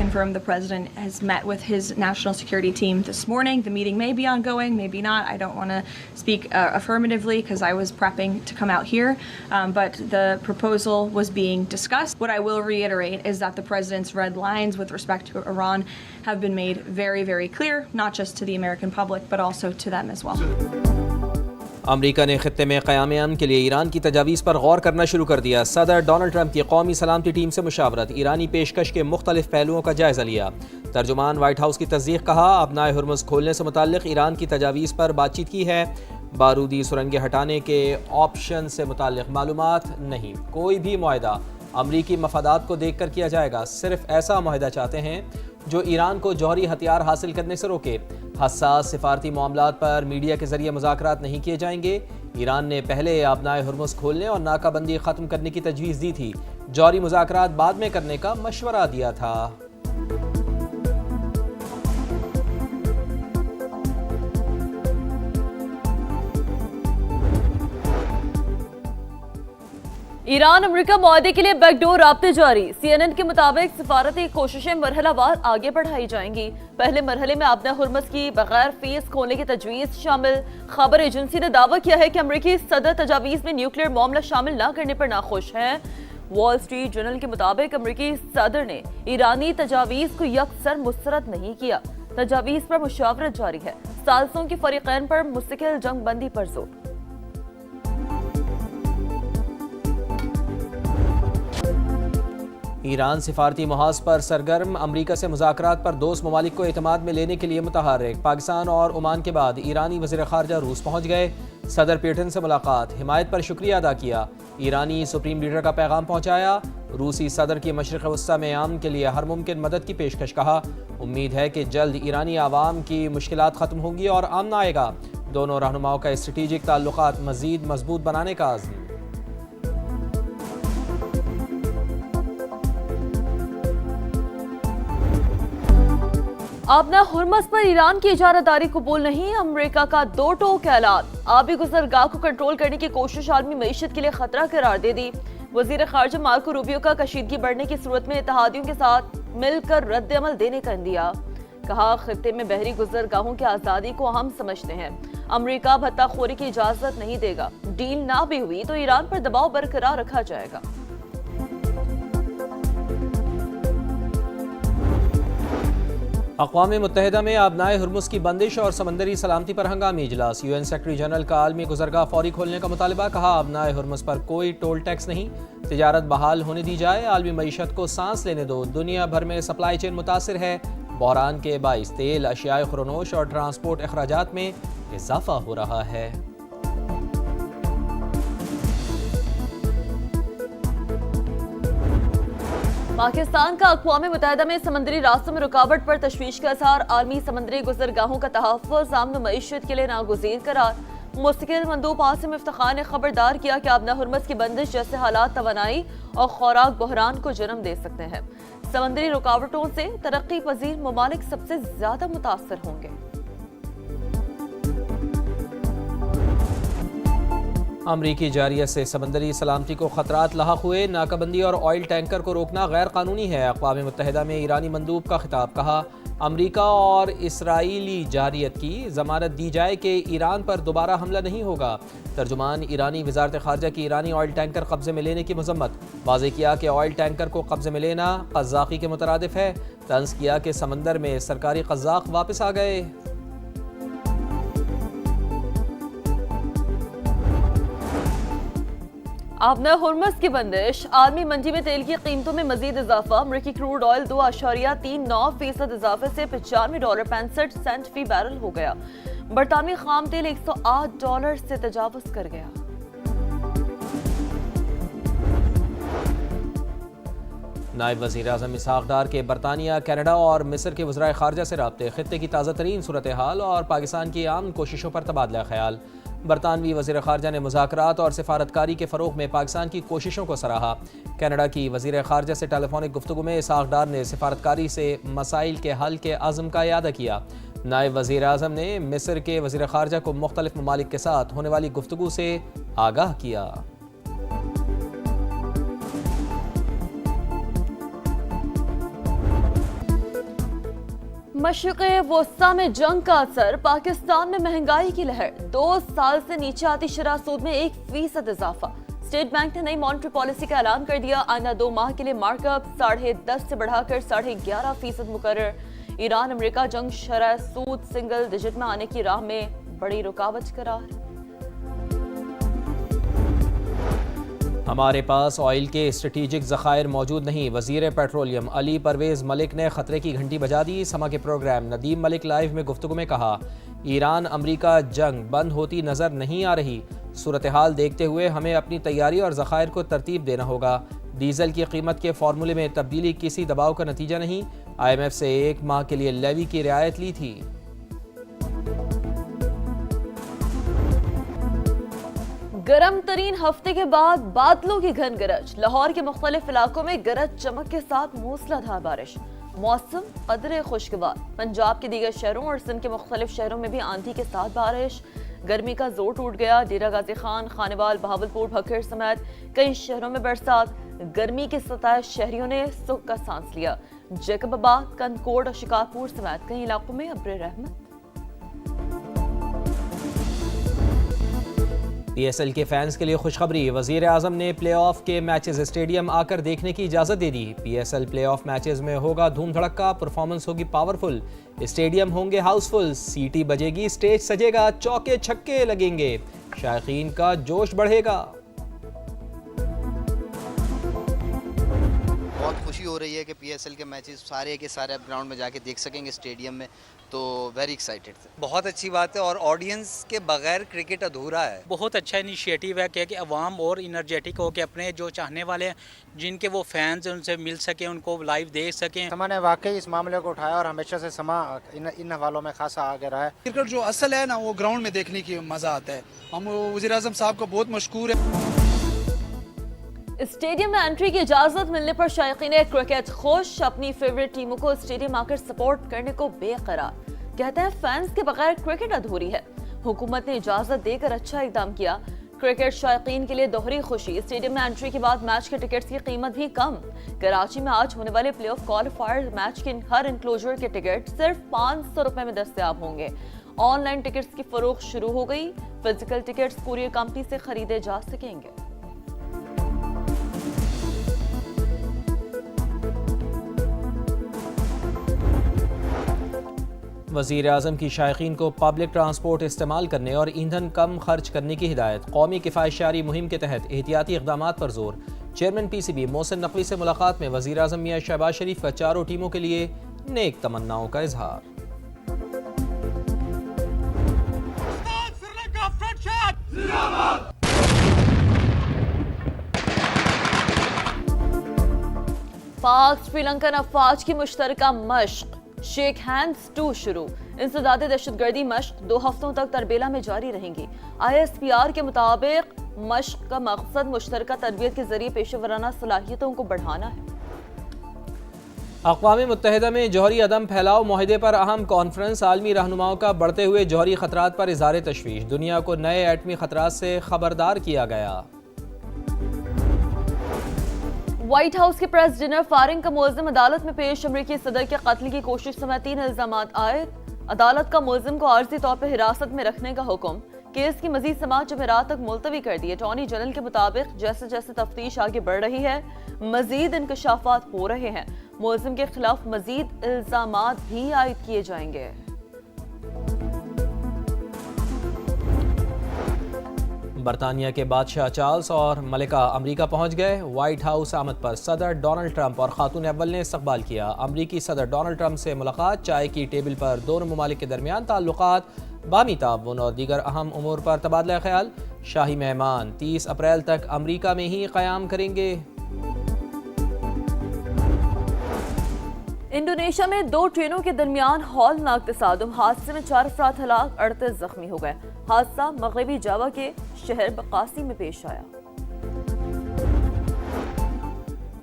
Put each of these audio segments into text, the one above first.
confirm the president has met with his national security team this morning. The meeting may be ongoing, maybe not. I don't want to speak affirmatively because I was prepping to come out here, but the proposal was being discussed. What I will reiterate is that the president's red lines with respect to Iran have been made very, very clear, not just to the American public, but also to them as well. امریکہ نے خطے میں قیام امن کے لیے ایران کی تجاویز پر غور کرنا شروع کر دیا. صدر ڈونلڈ ٹرمپ کی قومی سلامتی ٹیم سے مشاورت, ایرانی پیشکش کے مختلف پہلوؤں کا جائزہ لیا. ترجمان وائٹ ہاؤس کی تصدیق, کہا آبنائے ہرمز کھولنے سے متعلق ایران کی تجاویز پر بات چیت کی ہے. بارودی سرنگیں ہٹانے کے آپشن سے متعلق معلومات نہیں. کوئی بھی معاہدہ امریکی مفادات کو دیکھ کر کیا جائے گا. صرف ایسا معاہدہ چاہتے ہیں جو ایران کو جوہری ہتھیار حاصل کرنے سے روکے. حساس سفارتی معاملات پر میڈیا کے ذریعے مذاکرات نہیں کیے جائیں گے. ایران نے پہلے آبنائے ہرمز کھولنے اور ناکہ بندی ختم کرنے کی تجویز دی تھی. جوہری مذاکرات بعد میں کرنے کا مشورہ دیا تھا. ایران امریکہ معاہدے کے لیے بیک ڈور رابطے جاری. سی این این کے مطابق سفارتی کوششیں مرحلہ وار آگے بڑھائی جائیں گی. پہلے مرحلے میں آبنائے ہرمز کی بغیر فیس کھولنے کی تجویز شامل. خبر ایجنسی نے دعویٰ کیا ہے کہ امریکی صدر تجاویز میں نیوکلیئر معاملہ شامل نہ کرنے پر ناخوش ہیں. وال اسٹریٹ جرنل کے مطابق امریکی صدر نے ایرانی تجاویز کو یکسر مسترد نہیں کیا. تجاویز پر مشاورت جاری ہے. ثالثوں کے فریقین پر مستقل جنگ بندی پر زور. ایران سفارتی محاذ پر سرگرم, امریکہ سے مذاکرات پر دوست ممالک کو اعتماد میں لینے کے لیے متحرک. پاکستان اور عمان کے بعد ایرانی وزیر خارجہ روس پہنچ گئے. صدر پیوٹن سے ملاقات, حمایت پر شکریہ ادا کیا. ایرانی سپریم لیڈر کا پیغام پہنچایا. روسی صدر کی مشرق وسطی میں امن کے لیے ہر ممکن مدد کی پیشکش, کہا امید ہے کہ جلد ایرانی عوام کی مشکلات ختم ہوں گی اور امن آئے گا. دونوں رہنماؤں کا اسٹریٹجک تعلقات مزید مضبوط بنانے کا عزم. آبنائے ہرمز پر ایران کی اجارہ داری قبول نہیں. امریکہ کا دو ٹوک اعلان. آبی گزرگاہ کو کنٹرول کرنے کی کوشش عالمی معیشت کے لیے خطرہ قرار دے دی. وزیر خارجہ مارکو روبیو کا کشیدگی بڑھنے کی صورت میں اتحادیوں کے ساتھ مل کر رد عمل دینے کا اندیا. کہا خطے میں بحری گزرگاہوں کی آزادی کو اہم سمجھتے ہیں. امریکہ بھتہ خوری کی اجازت نہیں دے گا. ڈیل نہ بھی ہوئی تو ایران پر دباؤ برقرار رکھا جائے گا. اقوام متحدہ میں آبنائے ہرمز کی بندش اور سمندری سلامتی پر ہنگامی اجلاس. یو این سیکرٹری جنرل کا عالمی گزرگاہ فوری کھولنے کا مطالبہ, کہا آبنائے ہرمز پر کوئی ٹول ٹیکس نہیں. تجارت بحال ہونے دی جائے, عالمی معیشت کو سانس لینے دو. دنیا بھر میں سپلائی چین متاثر ہے. بحران کے باعث تیل, اشیاء خورنوش اور ٹرانسپورٹ اخراجات میں اضافہ ہو رہا ہے. پاکستان کا اقوام متحدہ میں سمندری راستوں میں رکاوٹ پر تشویش کا اظہار. عالمی سمندری گزرگاہوں کا تحفظ امن معیشت کے لیے ناگزیر قرار. مستقل مندوب عاصم افتخار نے خبردار کیا کہ آبنائے ہرمز کی بندش جیسے حالات توانائی اور خوراک بحران کو جنم دے سکتے ہیں. سمندری رکاوٹوں سے ترقی پذیر ممالک سب سے زیادہ متاثر ہوں گے. امریکی جاریہ سے سمندری سلامتی کو خطرات لاحق ہوئے. ناکہ بندی اور آئل ٹینکر کو روکنا غیر قانونی ہے. اقوام متحدہ میں ایرانی مندوب کا خطاب, کہا امریکہ اور اسرائیلی جارحیت کی ضمانت دی جائے کہ ایران پر دوبارہ حملہ نہیں ہوگا. ترجمان ایرانی وزارت خارجہ کی ایرانی آئل ٹینکر قبضے میں لینے کی مذمت. واضح کیا کہ آئل ٹینکر کو قبضے میں لینا قزاقی کے مترادف ہے. طنز کیا کہ سمندر میں سرکاری قزاق واپس آ گئے. آبنائے ہرمز کی بندش. عالمی منڈی میں تیل کی قیمتوں میں مزید اضافہ. امریکی کروڈ آئل 2.39% اضافے سے $95.65 فی بیرل ہو گیا. برطانوی خام تیل $108 سے تجاوز کر گیا. نائب وزیر اعظم اسحاق ڈار کے برطانیہ, کینیڈا اور مصر کے وزرائے خارجہ سے رابطے. خطے کی تازہ ترین صورتحال اور پاکستان کی عام کوششوں پر تبادلہ خیال. برطانوی وزیر خارجہ نے مذاکرات اور سفارتکاری کے فروغ میں پاکستان کی کوششوں کو سراہا. کینیڈا کی وزیر خارجہ سے ٹیلی فونک گفتگو میں اسحاق ڈار نے سفارتکاری سے مسائل کے حل کے عزم کا اعادہ کیا. نائب وزیر اعظم نے مصر کے وزیر خارجہ کو مختلف ممالک کے ساتھ ہونے والی گفتگو سے آگاہ کیا. मशरिक़ वस्ता में जंग का असर, पाकिस्तान में महंगाई की लहर, 2 साल से नीचे आती शरह सूद में 1% इजाफा। स्टेट बैंक ने नई मॉनेटरी पॉलिसी का ऐलान कर दिया। आइंदा 2 माह के लिए मार्कअप 10.5 से बढ़ाकर 11.5% मुकर्रर। ईरान अमेरिका जंग शरह सूद सिंगल डिजिट में आने की राह में बड़ी रुकावट करार। हमारे पास ऑयल के स्ट्रेटेजिक ज़खायर मौजूद नहीं, वज़ीर पेट्रोलियम अली परवेज़ मलिक ने ख़तरे की घंटी बजा दी। समा के प्रोग्राम नदीम मलिक लाइव में गुफ्तगू में कहा, ईरान अमरीका जंग बंद होती नज़र नहीं आ रही। सूरत हाल देखते हुए हमें अपनी तैयारी और ज़खायर को तरतीब देना होगा। डीज़ल की कीमत के फार्मूले में तब्दीली किसी दबाव का नतीजा नहीं। IMF से 1 माह के लिए लेवी की रियायत ली थी। गरम तरीन हफ्ते के बाद बादलों की घन गरज, लाहौर के मुख्तलिफ इलाकों में गरज चमक के साथ मूसलाधार बारिश। मौसम कदरे खुशगवार। पंजाब के दीगर शहरों और सिंध के मुख्तलिफ शहरों में भी आंधी के साथ बारिश। गर्मी का जोर टूट गया। डेरा गाजी खान, खानेवाल, बहावलपुर, भक्कर समेत कई शहरों में बरसात। गर्मी के 27 शहरियों ने सुख का सांस लिया। जैकबाबाद, कनकोट और शिकारपुर समेत कई इलाकों में अब्र रहमत। PSL के फैंस के लिए खुशखबरी, वज़ीर आज़म ने प्ले ऑफ के मैचेस स्टेडियम आकर देखने की इजाज़त दे दी। PSL प्ले ऑफ मैचेस में होगा धूम धड़क्का, परफॉर्मेंस होगी पावरफुल, स्टेडियम होंगे हाउसफुल, सीटी बजेगी, स्टेज सजेगा, चौके छक्के लगेंगे, शायकीन का जोश बढ़ेगा। बहुत खुशी हो रही है कि PSL के मैचेस सारे के सारे अब ग्राउंड में जाके देख सकेंगे स्टेडियम में, तो वेरी एक्साइटेड थे। बहुत अच्छी बात है और ऑडियंस के बगैर क्रिकेट अधूरा है। बहुत अच्छा इनिशिएटिव है कि अवाम और इनर्जेटिक हो के अपने जो चाहने वाले हैं, जिनके वो फैंस उनसे मिल सकें, उनको लाइव देख सकें। समा ने वाकई इस मामले को उठाया और हमेशा से समा इन हवालों में खासा आगे रहा है। क्रिकेट जो असल है ना, वो ग्राउंड में देखने की मज़ा आता है। हम वज़ीर आज़म साहब को बहुत मशकूर है। स्टेडियम में एंट्री की इजाजत मिलने पर शायकीन क्रिकेट खुश, अपनी फेवरेट टीमों को स्टेडियम आकर सपोर्ट करने को बेकरार। कहते हैं फैंस के बगैर क्रिकेट अधूरी है। हुकूमत ने इजाजत देकर अच्छा इकदाम किया। क्रिकेट शायकीन के लिए दोहरी खुशी। स्टेडियम में एंट्री के बाद मैच के टिकट्स की कीमत भी कम। कराची में आज होने वाले प्ले ऑफ क्वालिफायर मैच के हर इंक्लोजर के टिकट सिर्फ 500 रुपए में दस्तयाब होंगे। ऑनलाइन टिकट्स की फरोख्त शुरू हो गई। फिजिकल टिकट्स कुरियर कंपनी से खरीदे जा सकेंगे। वज़ीर आज़म की शायकीन को पब्लिक ट्रांसपोर्ट इस्तेमाल करने और ईंधन कम खर्च करने की हिदायत। कौमी किफ़ायतशारी मुहिम के तहत एहतियाती इक़दामात पर जोर। चेयरमैन PCB मोहसिन नकवी से मुलाकात में वज़ीर आज़म मियां शहबाज शरीफ का चारों टीमों के लिए नेक तमन्नाओं का इजहार। पाक श्रीलंकन अफवाज की मुश्तरका मश्क शेक हैंड्स 2 शुरू। इंसदादे दहशतगर्दी मश्क 2 हफ्तों तक तरबेला में जारी रहेंगी। ISPR के मुताबिक मश्क का मकसद मुश्तरका तरबियत के जरिए पेशेवराना सलाहियतों को बढ़ाना है। अक़वाम मुत्तहिदा में जौहरी अदम फैलाव मुआहदे पर अहम कॉन्फ्रेंस। आलमी रहनुमाओं का बढ़ते हुए जौहरी खतरात पर इज़हार तशवीश। दुनिया को नए एटमी खतरात से खबरदार किया गया। व्हाइट हाउस के प्रेस डिनर फायरिंग का मुलजिम अदालत में पेश। अमरीकी सदर के कत्ल की कोशिश समेत 3 इल्जामात आयद। अदालत का मुलजिम को आर्जी तौर पर हिरासत में रखने का हुक्म। केस की मजीद समाअत जुमेरात तक मुलतवी कर दी। अटॉर्नी जनरल के मुताबिक जैसे जैसे तफ्तीश आगे बढ़ रही है, मजीद इंकशाफात हो रहे हैं। मुलजिम के खिलाफ मजीद इल्जामात भी आयद किए जाएंगे। बरतानिया के बादशाह चार्ल्स और मलिका अमरीका पहुंच गए। व्हाइट हाउस आमद पर सदर डोनाल्ड ट्रंप और खातून अव्वल ने इस्तकबाल किया। अमरीकी सदर डोनाल्ड ट्रंप से मुलाकात। चाय की टेबल पर दोनों ममालिक के दरमियान ताल्लुकात, बामी ताउन और दीगर अहम उमूर पर तबादला ख्याल। शाही मेहमान 30 अप्रैल तक अमरीका में ही क़याम करेंगे। इंडोनेशिया में 2 ट्रेनों के दरमियान हौलनाक तसादुम। हादसे में 4 अफराद हलाक, 38 जख्मी हो गए। हादसा मगरबी जावा के शहर बकासी में पेश आया।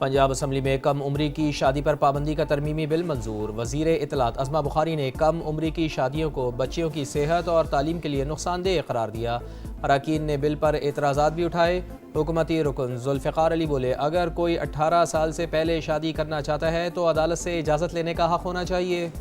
पंजाब असम्बली में कम उम्री की शादी पर पाबंदी का तरमीमी बिल मंजूर। वज़ीर इत्तलात अज़मा बुखारी ने कम उम्री की शादियों को बच्चियों की सेहत और तालीम के लिए नुकसानदेह करार दिया। अरकान ने बिल पर एतराज़ात भी उठाए। हुकूमती रुकन जुल्फ़िकार अली बोले, अगर कोई 18 साल से पहले शादी करना चाहता है तो अदालत से इजाज़त लेने का हक़ होना चाहिए।